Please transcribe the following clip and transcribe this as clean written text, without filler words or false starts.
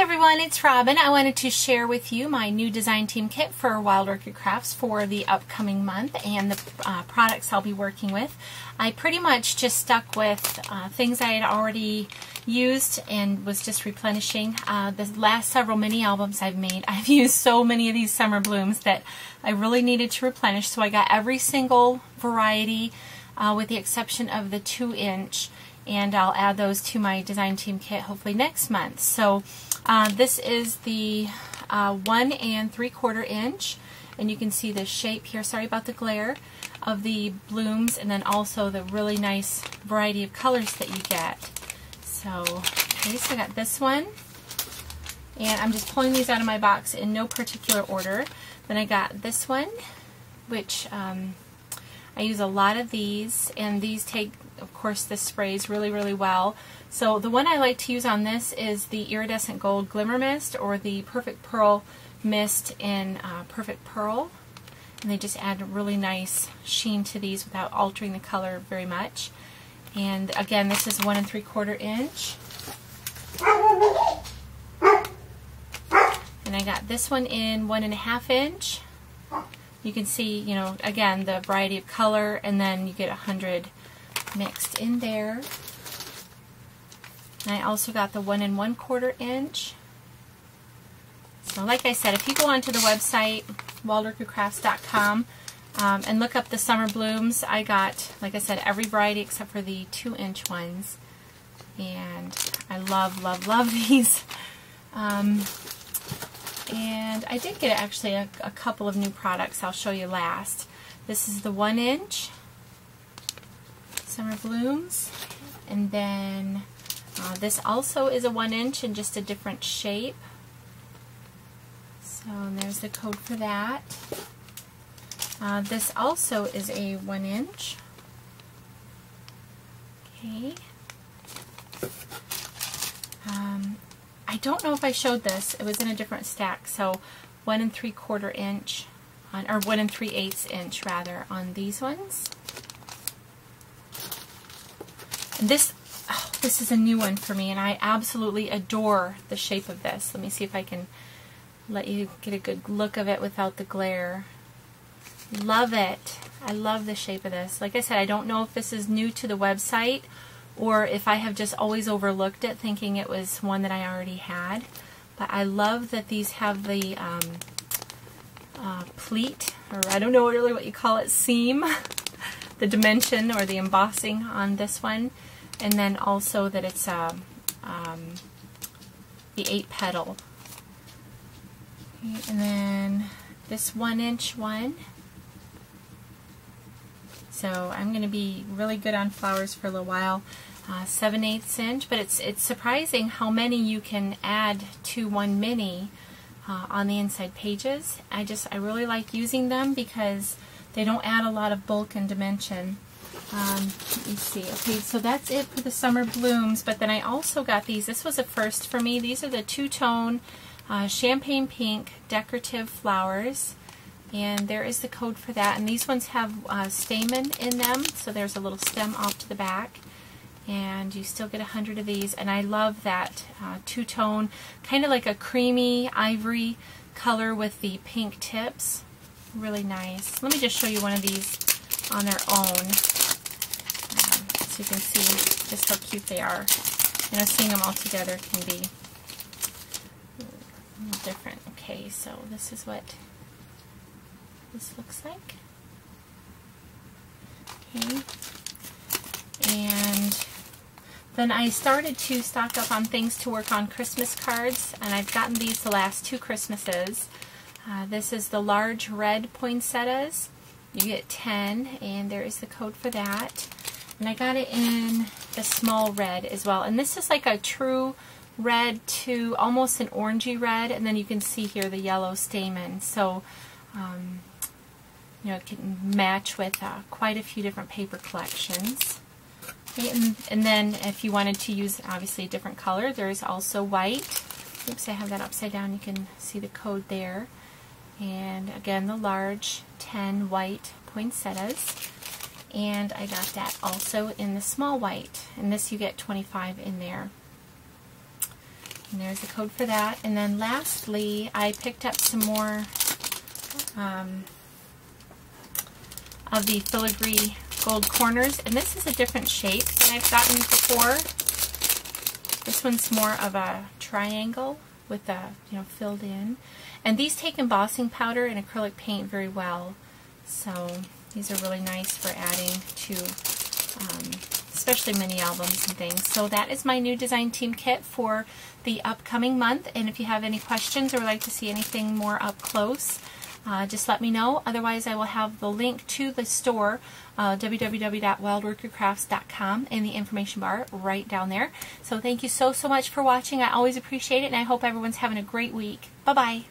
Hi everyone, it's Robin. I wanted to share with you my new design team kit for Wild Orchid Crafts for the upcoming month and the products I'll be working with. I pretty much just stuck with things I had already used and was just replenishing. The last several mini albums I've made, I've used so many of these summer blooms that I really needed to replenish, so I got every single variety with the exception of the 2-inch. And I'll add those to my design team kit hopefully next month. So this is the 1 3/4 inch, and you can see the shape here, sorry about the glare, of the blooms, and then also the really nice variety of colors that you get. So, okay, so I got this one, and I'm just pulling these out of my box in no particular order. Then I got this one, which I use a lot of these, and these take, of course, this sprays really well. So the one I like to use on this is the Iridescent Gold Glimmer Mist, or the Perfect Pearl Mist in Perfect Pearl. And they just add a really nice sheen to these without altering the color very much. And again, this is 1 3/4 inch. And I got this one in 1 1/2 inch. You can see, you know, again, the variety of color, and then you get 100 mixed in there. And I also got the 1 1/4 inch. So like I said, if you go onto the website, wildorchidcrafts.com, and look up the summer blooms, I got, like I said, every variety except for the 2-inch ones. And I love these. And I did get actually a couple of new products I'll show you last. This is the 1-inch Summer Blooms, and then this also is a 1-inch in just a different shape. So there's the code for that. This also is a 1-inch. Okay. I don't know if I showed this. It was in a different stack. So 1 3/4 inch, or 1 3/8 inch rather, on these ones. And this is a new one for me, and I absolutely adore the shape of this. Let me see if I can let you get a good look of it without the glare. Love it. I love the shape of this. Like I said, I don't know if this is new to the website, or if I have just always overlooked it thinking it was one that I already had. But I love that these have the pleat, or I don't know really what you call it, seam, the dimension or the embossing on this one, and then also that it's the 8-petal. Okay, and then this 1-inch one. So I'm going to be really good on flowers for a little while. 7/8 inch, but it's surprising how many you can add to one mini on the inside pages. I really like using them because they don't add a lot of bulk and dimension. Let me see. Okay, so that's it for the summer blooms, but then I also got these. This was a first for me. These are the 2-tone champagne pink decorative flowers. And there is the code for that. And these ones have stamen in them, so there's a little stem off to the back. And you still get 100 of these. And I love that 2-tone, kind of like a creamy ivory color with the pink tips. Really nice. Let me just show you one of these on their own, so you can see just how cute they are. You know, seeing them all together can be a little different. Okay, so this is what this looks like. Okay. And then I started to stock up on things to work on Christmas cards, and I've gotten these the last 2 Christmases. This is the large red poinsettias. You get 10, and there is the code for that. And I got it in the small red as well. And this is like a true red to almost an orangey red, and then you can see here the yellow stamen. So you know, it can match with quite a few different paper collections. Okay, and then if you wanted to use obviously a different color, there is also white. Oops, I have that upside down. You can see the code there. And again, the large 10 white poinsettias. And I got that also in the small white. And this you get 25 in there. And there's the code for that. And then lastly, I picked up some more of the filigree gold corners. And this is a different shape than I've gotten before. This one's more of a triangle with the, filled in. And these take embossing powder and acrylic paint very well. So these are really nice for adding to especially mini albums and things. So that is my new design team kit for the upcoming month. And if you have any questions or would like to see anything more up close, just let me know. Otherwise, I will have the link to the store, www.wildworkercrafts.com, in the information bar right down there. So thank you so much for watching. I always appreciate it, and I hope everyone's having a great week. Bye-bye.